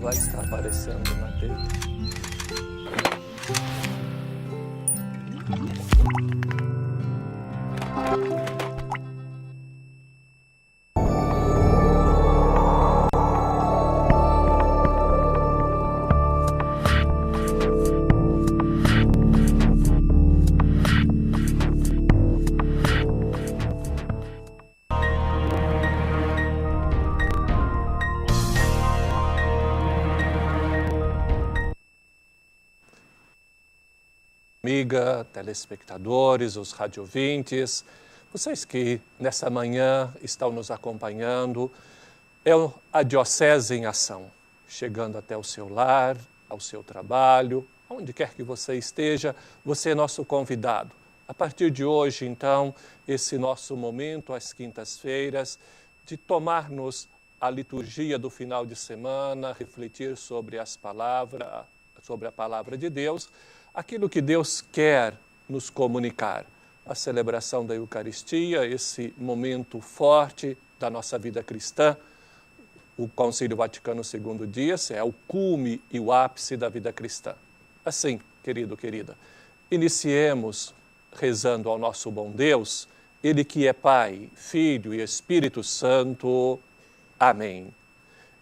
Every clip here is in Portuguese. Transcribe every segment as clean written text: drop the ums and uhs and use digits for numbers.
vai estar aparecendo na tela. Amiga, telespectadores, os radiovintes, vocês que nessa manhã estão nos acompanhando, é a Diocese em Ação, chegando até o seu lar, ao seu trabalho, onde quer que você esteja, você é nosso convidado. A partir de hoje, então, esse nosso momento, às quintas-feiras, de tomarmos a liturgia do final de semana, refletir sobre a palavra de Deus, aquilo que Deus quer nos comunicar. A celebração da Eucaristia, esse momento forte da nossa vida cristã, o Concílio Vaticano II diz, é o cume e o ápice da vida cristã. Assim, querido, querida, iniciemos rezando ao nosso bom Deus, Ele que é Pai, Filho e Espírito Santo. Amém.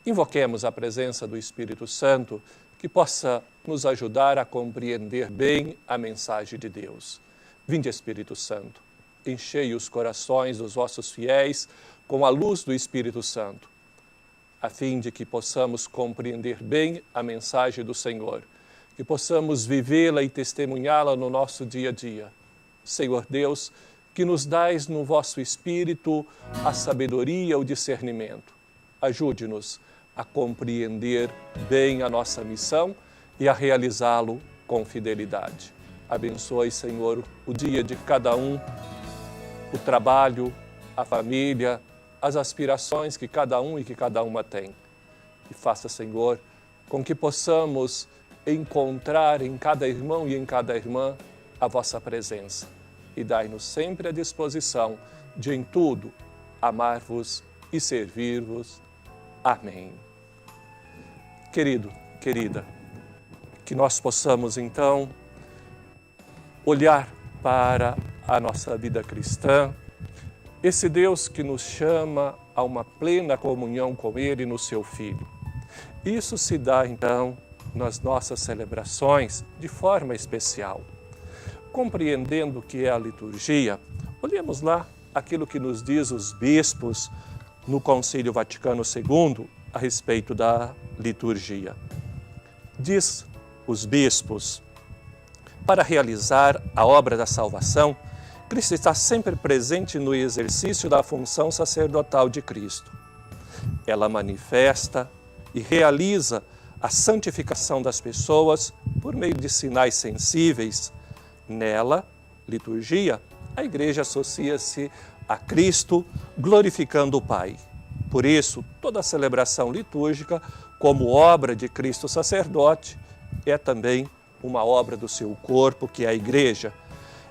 Invoquemos a presença do Espírito Santo, que possa nos ajudar a compreender bem a mensagem de Deus. Vinde, Espírito Santo, enchei os corações dos vossos fiéis com a luz do Espírito Santo, a fim de que possamos compreender bem a mensagem do Senhor, que possamos vivê-la e testemunhá-la no nosso dia a dia. Senhor Deus, que nos dais no vosso Espírito a sabedoria, o discernimento. Ajude-nos a compreender bem a nossa missão e a realizá-lo com fidelidade. Abençoe, Senhor, o dia de cada um, o trabalho, a família, as aspirações que cada um e que cada uma tem. E faça, Senhor, com que possamos encontrar em cada irmão e em cada irmã a vossa presença. E dai-nos sempre a disposição de, em tudo, amar-vos e servir-vos. Amém. Querido, querida, que nós possamos, então, olhar para a nossa vida cristã, esse Deus que nos chama a uma plena comunhão com Ele no Seu Filho. Isso se dá, então, nas nossas celebrações de forma especial. Compreendendo o que é a liturgia, olhemos lá aquilo que nos diz os bispos no Concílio Vaticano II a respeito da liturgia. Diz os bispos, para realizar a obra da salvação, Cristo está sempre presente no exercício da função sacerdotal de Cristo. Ela manifesta e realiza a santificação das pessoas por meio de sinais sensíveis. Nela, liturgia, a Igreja associa-se a Cristo, glorificando o Pai. Por isso, toda a celebração litúrgica, como obra de Cristo sacerdote, é também uma obra do seu corpo, que é a Igreja.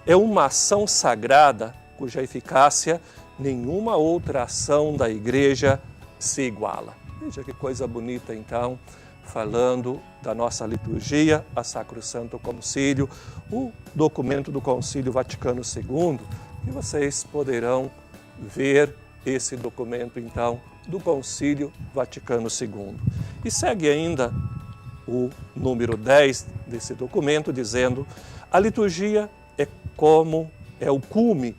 É uma ação sagrada cuja eficácia nenhuma outra ação da Igreja se iguala. Veja que coisa bonita, então, falando da nossa liturgia, a Sacrosanto Concílio, o documento do Concílio Vaticano II, e vocês poderão ver esse documento, então, do Concílio Vaticano II. E segue ainda o número 10 desse documento, dizendo: a liturgia é o cume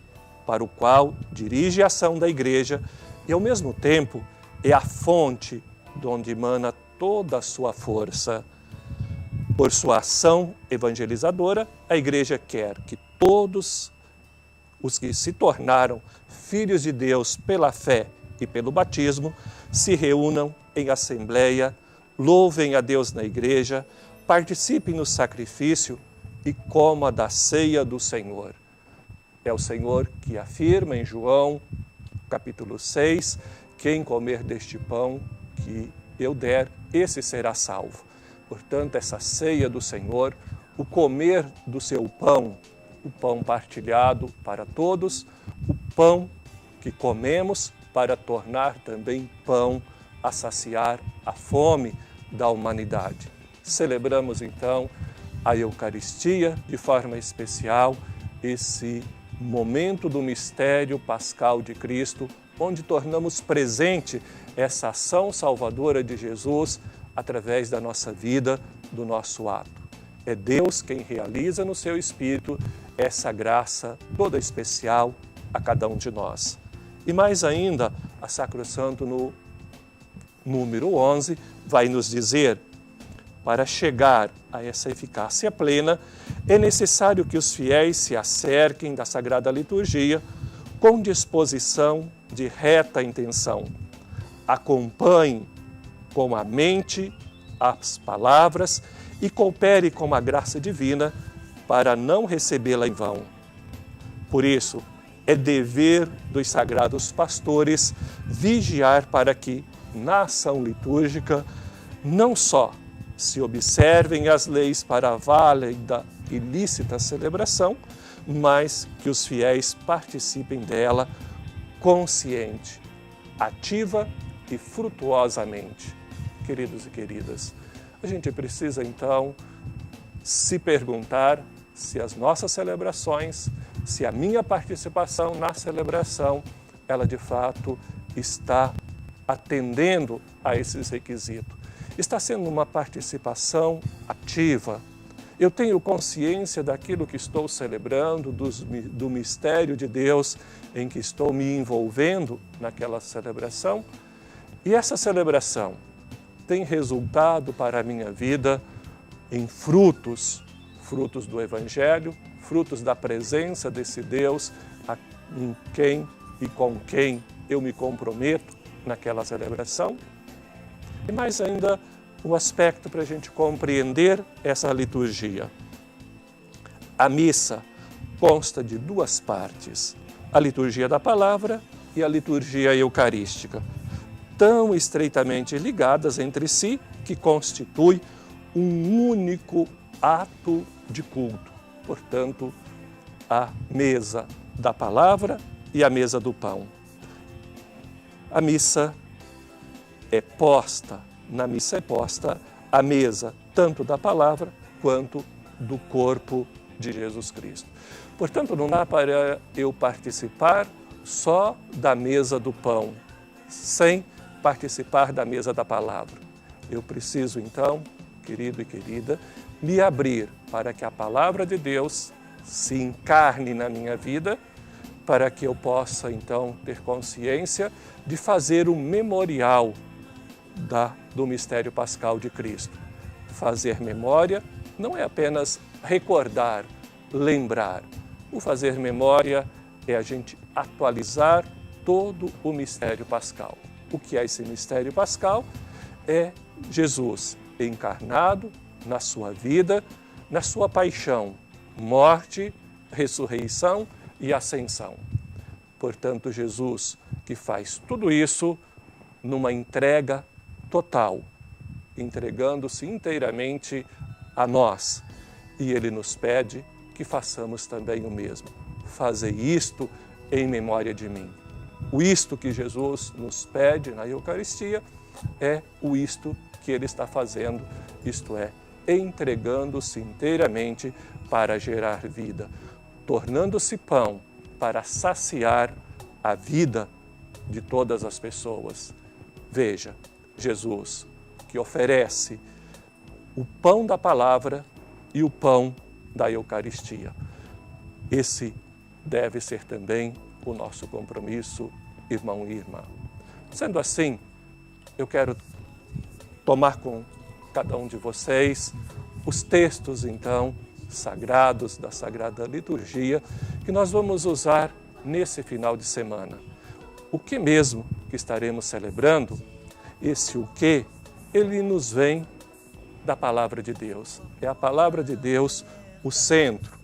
para o qual dirige a ação da Igreja e, ao mesmo tempo, é a fonte de onde emana toda a sua força. Por sua ação evangelizadora, a Igreja quer que todos os que se tornaram filhos de Deus pela fé e pelo batismo se reúnam em assembleia, louvem a Deus na Igreja, participem no sacrifício e comam da ceia do Senhor. É o Senhor que afirma em João, capítulo 6, quem comer deste pão que eu der, esse será salvo. Portanto, essa ceia do Senhor, o comer do seu pão, o pão partilhado para todos, o pão que comemos para tornar também pão a saciar a fome da humanidade. Celebramos então a Eucaristia de forma especial, esse momento do mistério pascal de Cristo, onde tornamos presente essa ação salvadora de Jesus através da nossa vida, do nosso ato. É Deus quem realiza no seu Espírito essa graça toda especial a cada um de nós. E mais ainda, a Sacrosanto no número 11 vai nos dizer: para chegar a essa eficácia plena, é necessário que os fiéis se acerquem da Sagrada Liturgia com disposição de reta intenção. Acompanhe com a mente as palavras e coopere com a graça divina para não recebê-la em vão. Por isso, é dever dos sagrados pastores vigiar para que, na ação litúrgica, não só se observem as leis para a válida e lícita celebração, mas que os fiéis participem dela consciente, ativa e frutuosamente. Queridos e queridas, a gente precisa então se perguntar se as nossas celebrações, se a minha participação na celebração, ela de fato está atendendo a esses requisitos. Está sendo uma participação ativa. Eu tenho consciência daquilo que estou celebrando, do mistério de Deus em que estou me envolvendo naquela celebração. E essa celebração tem resultado para a minha vida em frutos do Evangelho, frutos da presença desse Deus em quem e com quem eu me comprometo naquela celebração. E mais ainda, o aspecto para a gente compreender essa liturgia. A missa consta de duas partes, a liturgia da palavra e a liturgia eucarística, tão estreitamente ligadas entre si que constitui um único ato de culto. Portanto, a mesa da palavra e a mesa do pão. A missa na missa é posta a mesa tanto da palavra quanto do corpo de Jesus Cristo. Portanto, não dá para eu participar só da mesa do pão, sem participar da mesa da palavra. Eu preciso, então, querido e querida, me abrir para que a palavra de Deus se encarne na minha vida, para que eu possa, então, ter consciência de fazer um memorial do mistério pascal de Cristo. Fazer memória não é apenas recordar, lembrar. O fazer memória é a gente atualizar todo o mistério pascal. O que é esse mistério pascal? É Jesus encarnado na sua vida, na sua paixão, morte, ressurreição e ascensão. Portanto, Jesus que faz tudo isso numa entrega total, entregando-se inteiramente a nós. E Ele nos pede que façamos também o mesmo. Fazei isto em memória de mim. O isto que Jesus nos pede na Eucaristia é o isto que Ele está fazendo, isto é, entregando-se inteiramente para gerar vida, tornando-se pão para saciar a vida de todas as pessoas. Veja, Jesus, que oferece o pão da palavra e o pão da Eucaristia. Esse deve ser também o nosso compromisso, irmão e irmã. Sendo assim, eu quero tomar com cada um de vocês os textos, então, sagrados da Sagrada Liturgia, que nós vamos usar nesse final de semana. O que mesmo que estaremos celebrando? Esse o que, ele nos vem da Palavra de Deus. É a Palavra de Deus o centro.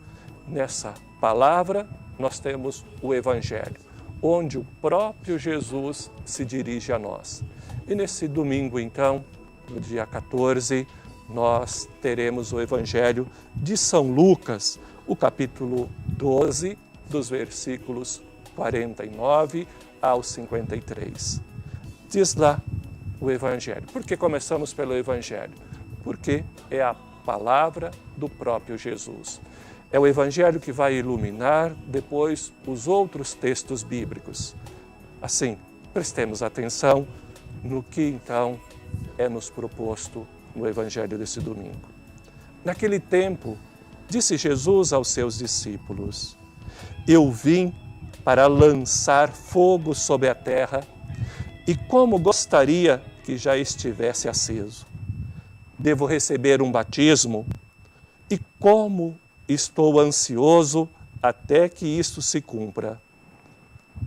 Nessa palavra, nós temos o Evangelho, onde o próprio Jesus se dirige a nós. E nesse domingo, então, no dia 14, nós teremos o Evangelho de São Lucas, o capítulo 12, dos versículos 49 ao 53. Diz lá o Evangelho. Por que começamos pelo Evangelho? Porque é a palavra do próprio Jesus. É o Evangelho que vai iluminar depois os outros textos bíblicos. Assim, prestemos atenção no que então é nos proposto no Evangelho desse domingo. Naquele tempo, disse Jesus aos seus discípulos: eu vim para lançar fogo sobre a terra e como gostaria que já estivesse aceso. Devo receber um batismo e como estou ansioso até que isto se cumpra.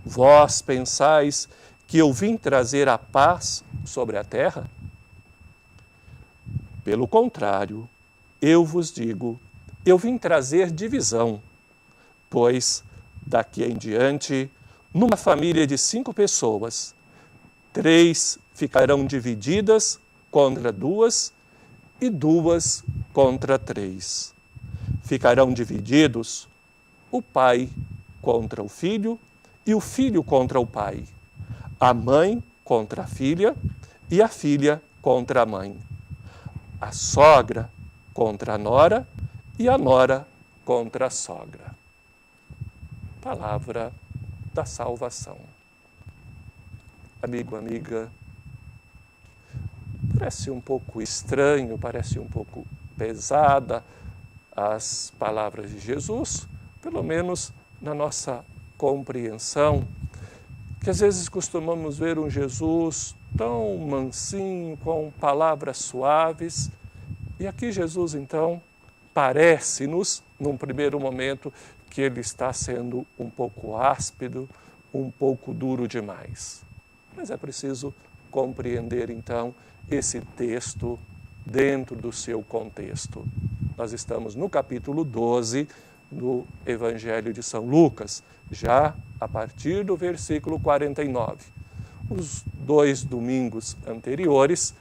Vós pensais que eu vim trazer a paz sobre a terra? Pelo contrário, eu vos digo, eu vim trazer divisão, pois daqui em diante, numa família de 5 pessoas, 3 ficarão divididas contra 2 e 2 contra 3. Ficarão divididos o pai contra o filho e o filho contra o pai, a mãe contra a filha e a filha contra a mãe, a sogra contra a nora e a nora contra a sogra. Palavra da salvação. Amigo, amiga, parece um pouco estranho, parece um pouco pesada as palavras de Jesus, pelo menos na nossa compreensão, que às vezes costumamos ver um Jesus tão mansinho, com palavras suaves, e aqui Jesus então parece-nos, num primeiro momento, que ele está sendo um pouco áspero, um pouco duro demais. Mas é preciso compreender então esse texto dentro do seu contexto. Nós estamos no capítulo 12 do Evangelho de São Lucas, já a partir do versículo 49. Os 2 domingos anteriores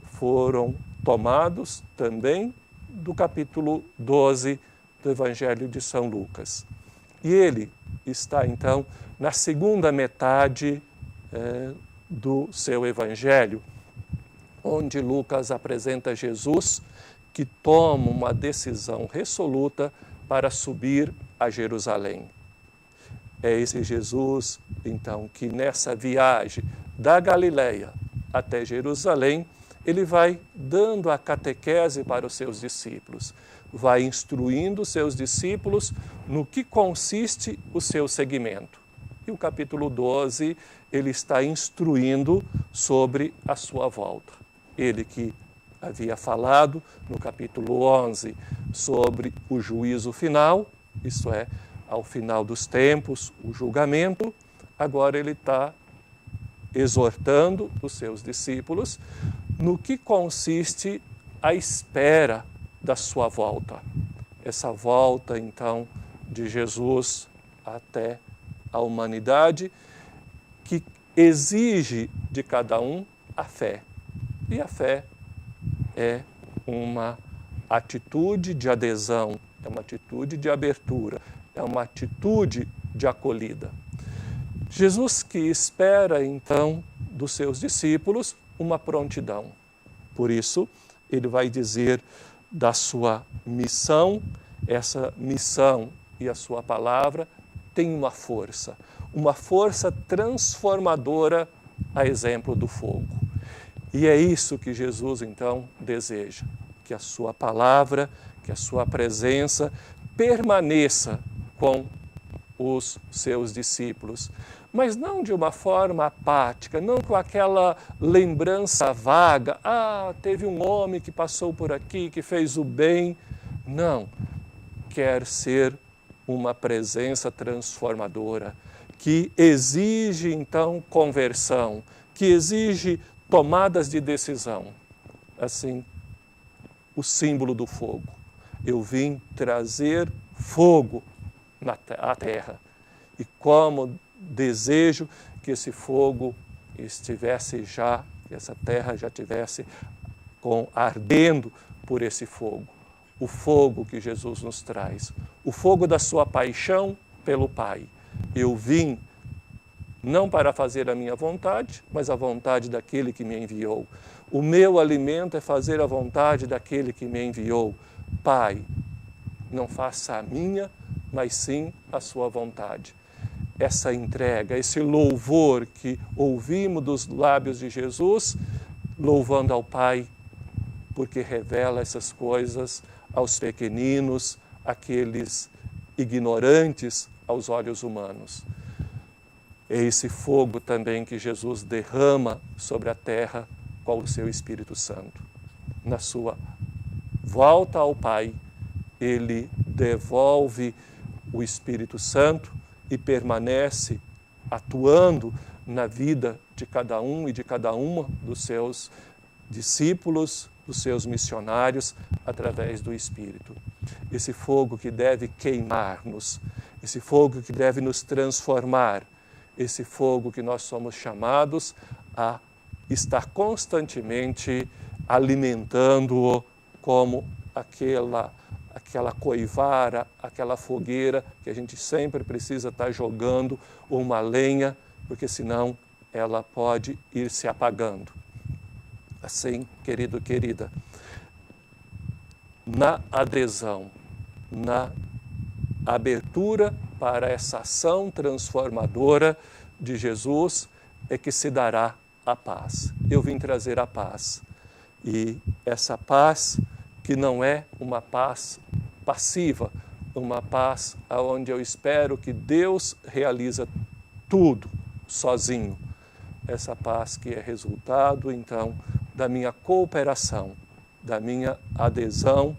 foram tomados também do capítulo 12 do Evangelho de São Lucas. E ele está, então, na segunda metade do seu Evangelho, onde Lucas apresenta Jesus que toma uma decisão resoluta para subir a Jerusalém. É esse Jesus, então, que nessa viagem da Galileia até Jerusalém, ele vai dando a catequese para os seus discípulos, vai instruindo os seus discípulos no que consiste o seu seguimento. E o capítulo 12, ele está instruindo sobre a sua volta. Ele que havia falado no capítulo 11 sobre o juízo final, isto é, ao final dos tempos, o julgamento, agora ele está exortando os seus discípulos no que consiste a espera da sua volta. Essa volta, então, de Jesus até a humanidade, que exige de cada um a fé. E a fé é uma atitude de adesão, é uma atitude de abertura, é uma atitude de acolhida. Jesus que espera, então, dos seus discípulos uma prontidão. Por isso, ele vai dizer da sua missão, essa missão e a sua palavra tem uma força transformadora a exemplo do fogo. E é isso que Jesus, então, deseja, que a sua palavra, que a sua presença permaneça com os seus discípulos, mas não de uma forma apática, não com aquela lembrança vaga, teve um homem que passou por aqui, que fez o bem. Não, quer ser uma presença transformadora, que exige, então, conversão, que exige tomadas de decisão. Assim, o símbolo do fogo. Eu vim trazer fogo à terra. E como desejo que esse fogo estivesse já, que essa terra já estivesse ardendo por esse fogo. O fogo que Jesus nos traz. O fogo da sua paixão pelo Pai. Eu vim não para fazer a minha vontade, mas a vontade daquele que me enviou. O meu alimento é fazer a vontade daquele que me enviou. Pai, não faça a minha, mas sim a sua vontade. Essa entrega, esse louvor que ouvimos dos lábios de Jesus, louvando ao Pai, porque revela essas coisas aos pequeninos, aqueles ignorantes aos olhos humanos. É esse fogo também que Jesus derrama sobre a terra com o seu Espírito Santo. Na sua volta ao Pai, ele devolve o Espírito Santo e permanece atuando na vida de cada um e de cada uma dos seus discípulos, dos seus missionários, através do Espírito. Esse fogo que deve queimar-nos, esse fogo que deve nos transformar, esse fogo que nós somos chamados a estar constantemente alimentando-o como aquela coivara, aquela fogueira que a gente sempre precisa estar jogando uma lenha, porque senão ela pode ir se apagando. Assim, querido, querida, na adesão, na abertura para essa ação transformadora de Jesus é que se dará a paz. Eu vim trazer a paz. E essa paz que não é uma paz passiva, uma paz onde eu espero que Deus realiza tudo sozinho. Essa paz que é resultado, então, da minha cooperação, da minha adesão,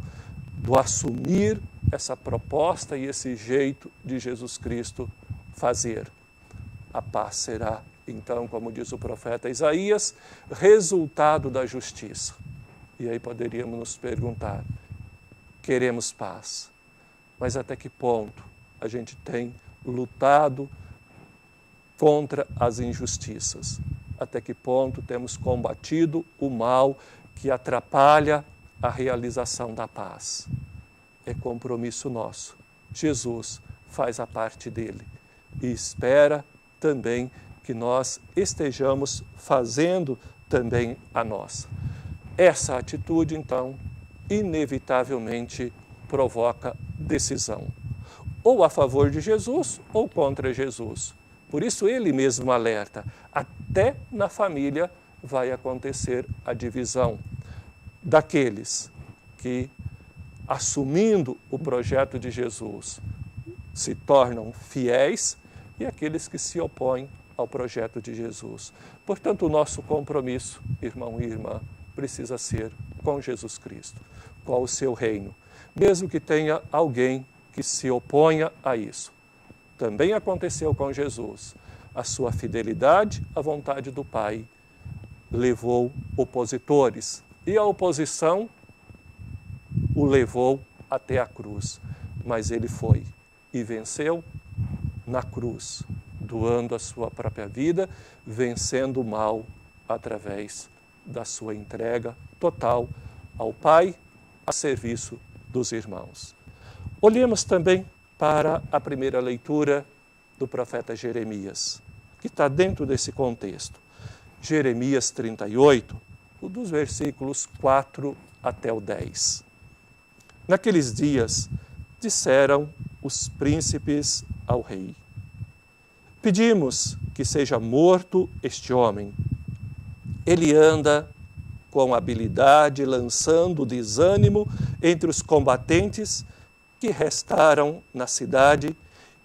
do assumir essa proposta e esse jeito de Jesus Cristo fazer. A paz será, então, como diz o profeta Isaías, resultado da justiça. E aí poderíamos nos perguntar, queremos paz, mas até que ponto a gente tem lutado contra as injustiças? Até que ponto temos combatido o mal que atrapalha a realização da paz? É compromisso nosso. Jesus faz a parte dele e espera também que nós estejamos fazendo também a nossa. Essa atitude, então, inevitavelmente provoca decisão, ou a favor de Jesus ou contra Jesus. Por isso ele mesmo alerta, até na família vai acontecer a divisão daqueles que, assumindo o projeto de Jesus, se tornam fiéis e aqueles que se opõem ao projeto de Jesus. Portanto, o nosso compromisso, irmão e irmã, precisa ser com Jesus Cristo, com o seu reino, mesmo que tenha alguém que se oponha a isso. Também aconteceu com Jesus. A sua fidelidade à vontade do Pai levou opositores e a oposição o levou até a cruz. Mas ele foi e venceu na cruz, doando a sua própria vida, vencendo o mal através da sua entrega total ao Pai, a serviço dos irmãos. Olhemos também para a primeira leitura do profeta Jeremias, que está dentro desse contexto. Jeremias 38, dos versículos 4 até o 10. Naqueles dias, disseram os príncipes ao rei: pedimos que seja morto este homem. Ele anda com habilidade, lançando desânimo entre os combatentes que restaram na cidade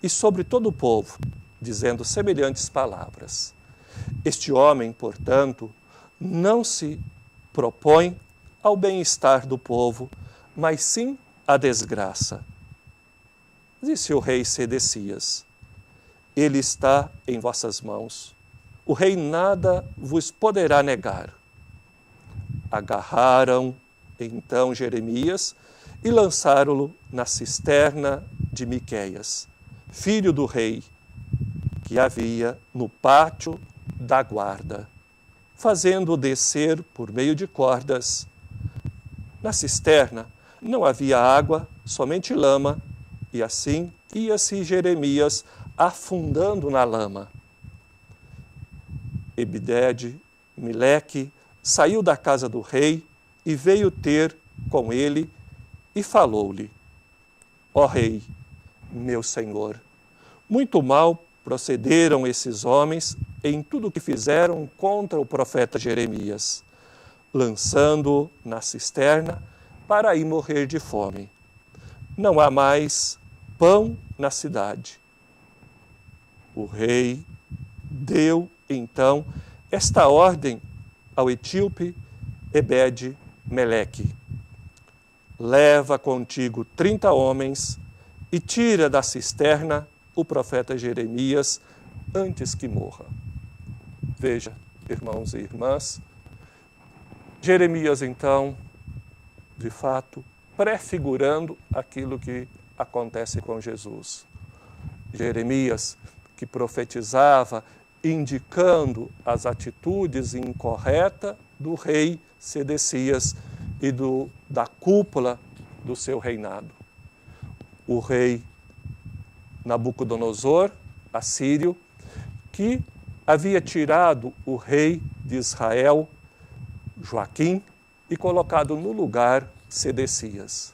e sobre todo o povo, dizendo semelhantes palavras. Este homem, portanto, não se propõe ao bem-estar do povo, mas sim à desgraça. Disse o rei Sedecias: ele está em vossas mãos. O rei nada vos poderá negar. Agarraram então Jeremias e lançaram-no na cisterna de Miqueias, filho do rei, que havia no pátio da guarda, fazendo-o descer por meio de cordas. Na cisterna não havia água, somente lama, e assim ia-se Jeremias afundando na lama. Ebed-Meleque saiu da casa do rei e veio ter com ele e falou-lhe: Ó rei, meu senhor, muito mal procederam esses homens em tudo o que fizeram contra o profeta Jeremias, lançando-o na cisterna para ir morrer de fome. Não há mais pão na cidade. O rei deu, então, esta ordem ao etíope Ebed-Meleque: leva contigo 30 homens e tira da cisterna o profeta Jeremias antes que morra. Veja, irmãos e irmãs, Jeremias, então, de fato, prefigurando aquilo que acontece com Jesus. Jeremias, que profetizava, indicando as atitudes incorretas do rei Sedecias e da cúpula do seu reinado. O rei Nabucodonosor, assírio, que havia tirado o rei de Israel, Joaquim, e colocado no lugar Sedecias.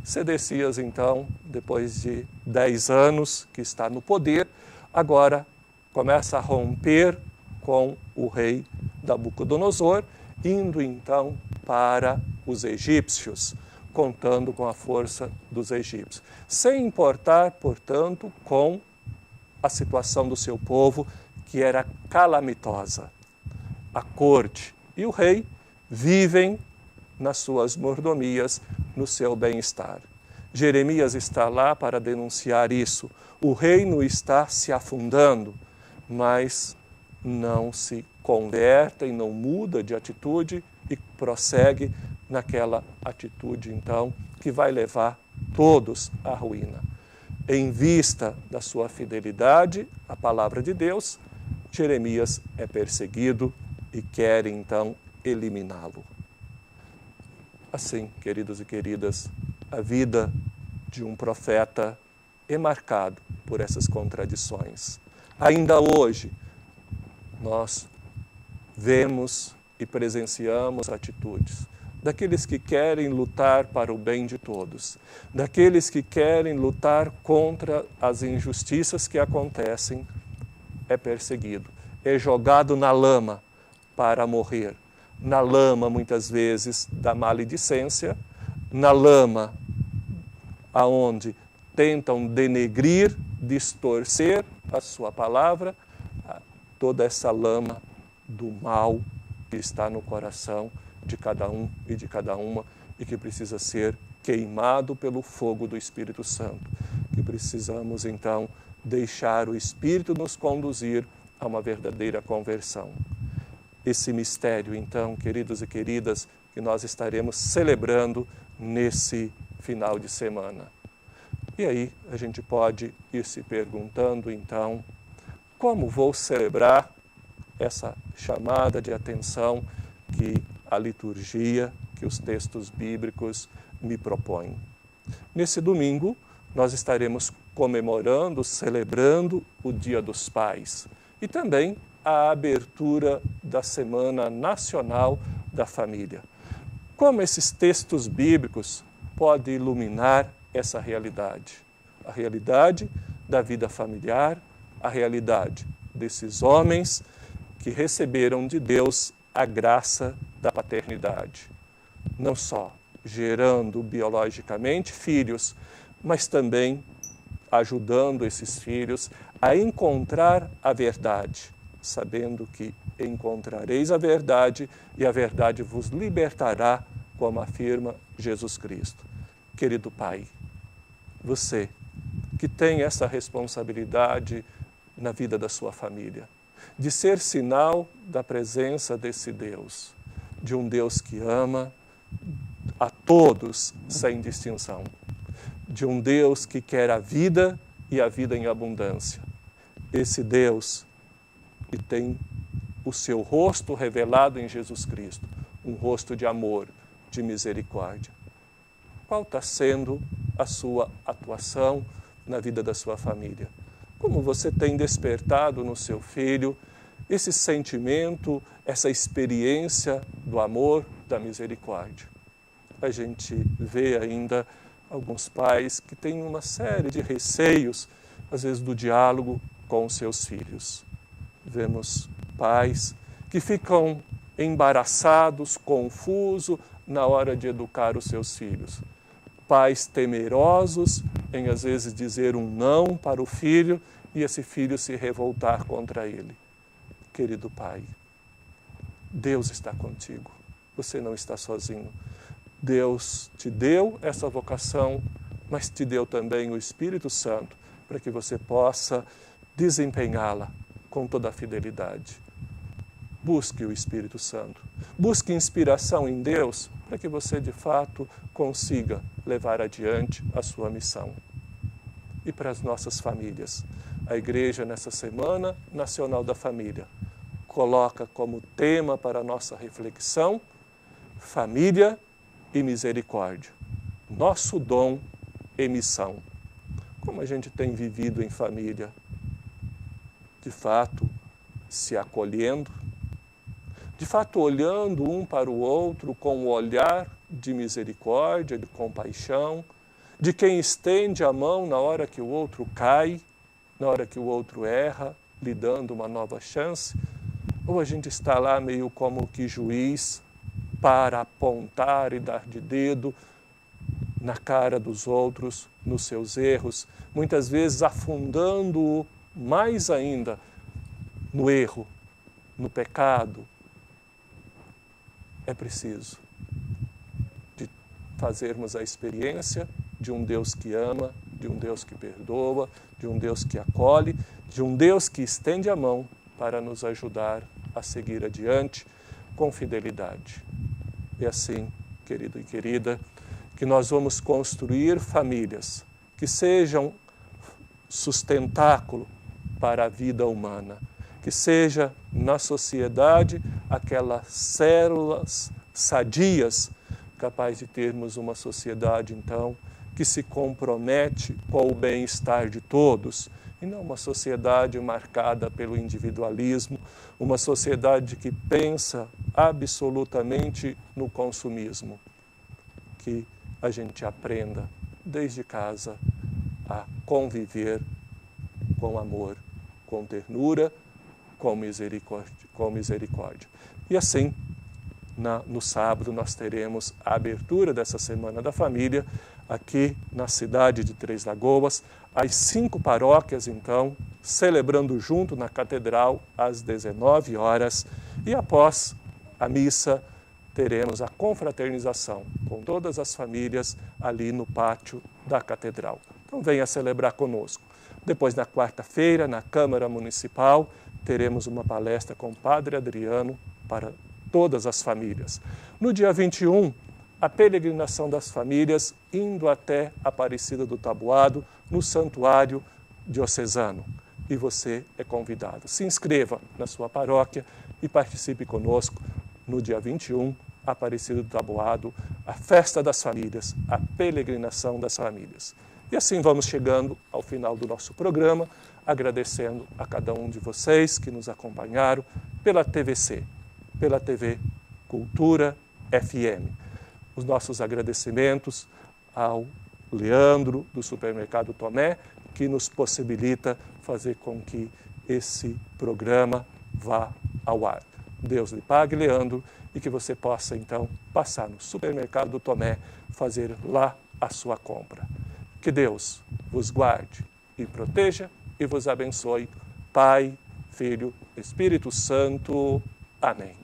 Sedecias, então, depois de 10 anos que está no poder, agora começa a romper com o rei Nabucodonosor, indo então para os egípcios, contando com a força dos egípcios, sem importar, portanto, com a situação do seu povo, que era calamitosa. A corte e o rei vivem nas suas mordomias, no seu bem-estar. Jeremias está lá para denunciar isso. O reino está se afundando, mas não se converte e não muda de atitude e prossegue naquela atitude, então, que vai levar todos à ruína. Em vista da sua fidelidade à palavra de Deus, Jeremias é perseguido e quer, então, eliminá-lo. Assim, queridos e queridas, a vida de um profeta é marcado por essas contradições. Ainda hoje, nós vemos e presenciamos atitudes daqueles que querem lutar para o bem de todos, daqueles que querem lutar contra as injustiças que acontecem, é perseguido, é jogado na lama para morrer. Na lama, muitas vezes, da maledicência, na lama aonde tentam denegrir, distorcer a sua palavra, toda essa lama do mal que está no coração de cada um e de cada uma e que precisa ser queimado pelo fogo do Espírito Santo. Que precisamos, então, deixar o Espírito nos conduzir a uma verdadeira conversão. Esse mistério, então, queridos e queridas, que nós estaremos celebrando nesse final de semana. E aí a gente pode ir se perguntando, então, como vou celebrar essa chamada de atenção que a liturgia, que os textos bíblicos me propõem. Nesse domingo, nós estaremos comemorando, celebrando o Dia dos Pais e também a abertura da Semana Nacional da Família. Como esses textos bíblicos podem iluminar essa realidade? A realidade da vida familiar, a realidade desses homens que receberam de Deus a graça da paternidade. Não só gerando biologicamente filhos, mas também ajudando esses filhos a encontrar a verdade, sabendo que encontrareis a verdade e a verdade vos libertará, como afirma Jesus Cristo. Querido Pai, você que tem essa responsabilidade na vida da sua família, de ser sinal da presença desse Deus, de um Deus que ama a todos sem distinção, de um Deus que quer a vida e a vida em abundância. Esse Deus que tem o seu rosto revelado em Jesus Cristo, um rosto de amor, de misericórdia. Qual está sendo a sua atuação na vida da sua família? Como você tem despertado no seu filho esse sentimento, essa experiência do amor, da misericórdia. A gente vê ainda alguns pais que têm uma série de receios, às vezes, do diálogo com os seus filhos. Vemos pais que ficam embaraçados, confusos na hora de educar os seus filhos. Pais temerosos em, às vezes, dizer um não para o filho e esse filho se revoltar contra ele. Querido pai, Deus está contigo. Você não está sozinho. Deus te deu essa vocação, mas te deu também o Espírito Santo para que você possa desempenhá-la com toda a fidelidade. Busque o Espírito Santo. Busque inspiração em Deus para que você, de fato, consiga levar adiante a sua missão. E para as nossas famílias, a Igreja, nessa Semana Nacional da Família, coloca como tema para a nossa reflexão família e misericórdia. Nosso dom e missão. Como a gente tem vivido em família? De fato, se acolhendo, de fato, olhando um para o outro com o olhar de misericórdia, de compaixão, de quem estende a mão na hora que o outro cai, na hora que o outro erra, lhe dando uma nova chance, ou a gente está lá meio como que juiz para apontar e dar de dedo na cara dos outros, nos seus erros, muitas vezes afundando-o mais ainda no erro, no pecado. É preciso de fazermos a experiência de um Deus que ama, de um Deus que perdoa, de um Deus que acolhe, de um Deus que estende a mão para nos ajudar a seguir adiante com fidelidade. E assim, querido e querida, que nós vamos construir famílias que sejam sustentáculo para a vida humana, que seja na sociedade aquelas células sadias, capaz de termos uma sociedade, então, que se compromete com o bem-estar de todos, e não uma sociedade marcada pelo individualismo, uma sociedade que pensa absolutamente no consumismo. Que a gente aprenda, desde casa, a conviver com amor, com ternura, com misericórdia. E assim, no sábado, nós teremos a abertura dessa Semana da Família, aqui na cidade de Três Lagoas, as 5 paróquias, então, celebrando junto na Catedral às 19 horas. E após a missa, teremos a confraternização com todas as famílias ali no pátio da Catedral. Então, venha celebrar conosco. Depois, na quarta-feira, na Câmara Municipal, teremos uma palestra com o Padre Adriano para todas as famílias. No dia 21, a peregrinação das famílias indo até Aparecida do Taboado, no Santuário Diocesano. E você é convidado. Se inscreva na sua paróquia e participe conosco no dia 21, Aparecida do Taboado, a festa das famílias, a peregrinação das famílias. E assim vamos chegando ao final do nosso programa, agradecendo a cada um de vocês que nos acompanharam pela TVC, pela TV Cultura FM. Os nossos agradecimentos ao Leandro, do Supermercado Tomé, que nos possibilita fazer com que esse programa vá ao ar. Deus lhe pague, Leandro, e que você possa, então, passar no Supermercado do Tomé, fazer lá a sua compra. Que Deus vos guarde e proteja e vos abençoe. Pai, Filho, Espírito Santo. Amém.